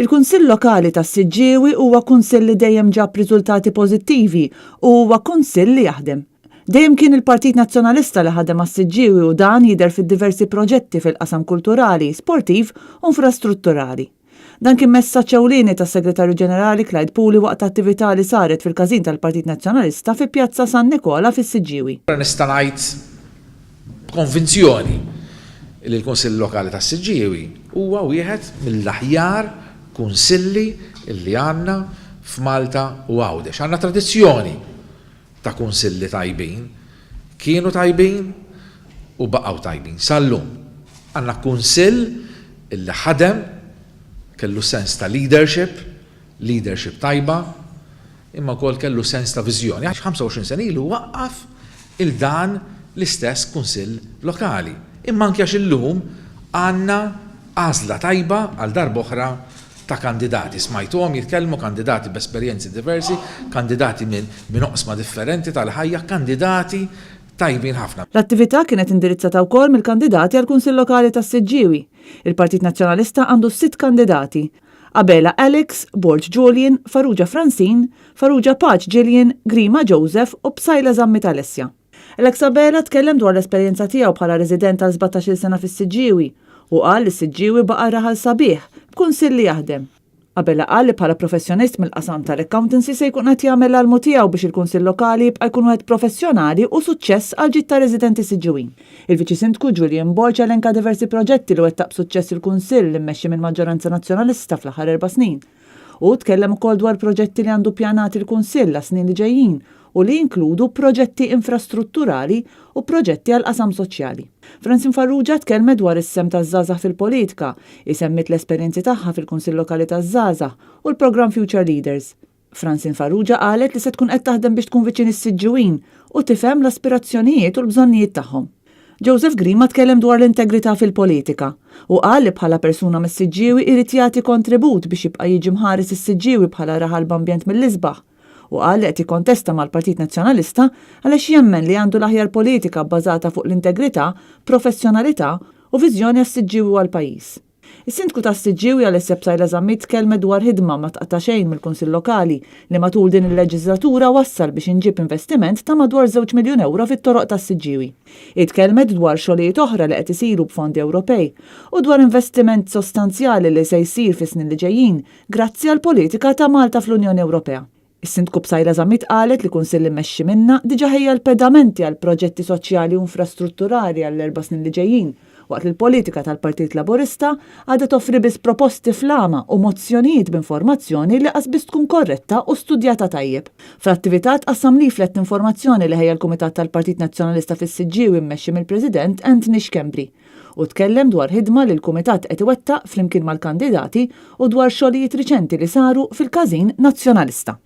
Il-Kunsill Lokali tas-Siġġiewi huwa kunsill li dejjem ġab riżultati pożittivi u huwa kunsill li jaħdem. Dejjem kien il-Partit Nazzjonalista li ħadem għas-Siġġiewi u dan jidher fid-diversi proġetti fil-qasam kulturali, sportiv u infrastrutturali. Dan kien messaġġ ewlieni tas-Segretarju Ġenerali Clyde Puli waqt attività li saret fil-każin tal-Partit Nazzjonalista fi Pjazza San Nikola fis-Siġġiewi. Nista' ngħid konvinzjoni li l-Kunsill Lokali tas-Siġġiewi huwa wieħed mill-aħjar kunsilli li għandna f'Malta u Għawdex. Għandna tradizzjoni ta' kunsilli tajbin, kienu tajbin u baqgħu tajbin. Sallum għandna kunsill illi ħadem kellu sens ta' leadership tajba, imma wkoll kellu sens ta' viżjoni. 25 sena ilu waqqaf il-dan l-istess kunsill lokali. Imma anke għax illum għandna għażla tajba għal darba oħra ta' kandidati. Smajtuhom jitkellmu kandidati b'esperjenzi diversi, kandidati minn oqsma differenti tal-ħajja, kandidati tajbin ħafna. L-attività kienet indirizzata wkoll mill-kandidati għal Kunsill Lokali tas-Siġġiewi. Il-Partit Nazzjonalista għandu 6 kandidati. Abela Alex, Borġ Julian, Farrugia Francine, Farrugia Paċ Gillian, Grima Joseph u Bsajla Zammi Alessia. Alex Abela tkellem dwar l-esperjenza tiegħu bħala resident tal 17 sena fis-Siġġiewi u qal li s-Siġġiewi baqa' raħal sabiħ b'kunsill li jaħdem. Abela qal li bħala professjonist mill-qasam tal-accountancy se jkun qed jagħmel l-almu tiegħu biex il-Kunsill Lokali jibqa' jkun wieħed professjonali u suċċess għal ġid ta' residenti Siġġiewin. Il-Viċi Sindku Julian Borġ elenka diversi proġetti li wettaq b'suċċess il-Kunsill li mmexxi mill-maġġoranza nazzjonalista fl-aħħar 4 snin. U tkellem ukoll dwar proġetti li għandu ppjanati l-Kunsill għas-snin li ġejjin u li jinkludu proġetti infrastrutturali u proġetti għal qasam soċjali. Francine Farrugia tkellmet dwar is-sem taż-żgħażagħ fil-politika, isemmit l-esperjenzi tagħha fil-Kunsill Lokali taż-żgħażagħ u l-programm Future Leaders. Francine Farrugia qalet li se tkun qed taħdem biex tkun viċin is-Siġġiewin u tifhem l-aspirazzjonijiet u l-bżonnijiet tagħhom. Joseph Grima tkellem dwar l-integrità fil-politika u qal li bħala persuna mis-Siġġiewi irid jagħti kontribut biex jibqa' jiġi mħares is-Siġġiewi bħala raħal b'ambjent mill-isbaħ. U qal li qed jikkontesta mal-Partit Nazzjonalista għaliex jemmen li għandu l-aħjar politika bbażata fuq l-integrità, professjonalità u viżjoni għas-Siġġiewi għall-pajjiż. Is-Sindku tas-Siġġiewi Alessia Bsajla Zammi tkellmet dwar ħidma ma tqata' xejn mill-Kunsill Lokali li matul din il-leġislatura wassal biex inġib investiment ta' madwar 2 miljun euro fit-toroq tas-Siġġiewi. Itkellmet dwar xogħlijiet oħra li qed isiru b'fondi Ewropej u dwar investiment sostanzjali li se jsir fis-snin li ġejjin grazzi għall-politika ta' Malta fl-Unjoni Ewropea. Is-Sindku Bsajla Zammi qalet li kunsill li mmexxi minnha diġà ħejja l-pedamenti għal proġetti soċjali u infrastrutturali għall 4 snin li ġejjin, waqt li l-politika tal-Partit Laburista għadha toffri biss proposti flama u mozzjonijiet b'informazzjoni li qasbis tkun korretta u studjata tajjeb. Fl-attività tqassam leaflet informazzjoni li ħejja l-Kumitat tal-Partit Nazzjonalista fis-Siġġiewi mmexxi mill-President Anthony Xkembri u tkellem dwar ħidma li l-Kumitat qed iwettaq flimkien mal-kandidati u dwar xogħlijiet riċenti li saru fil-każin nazzjonalista.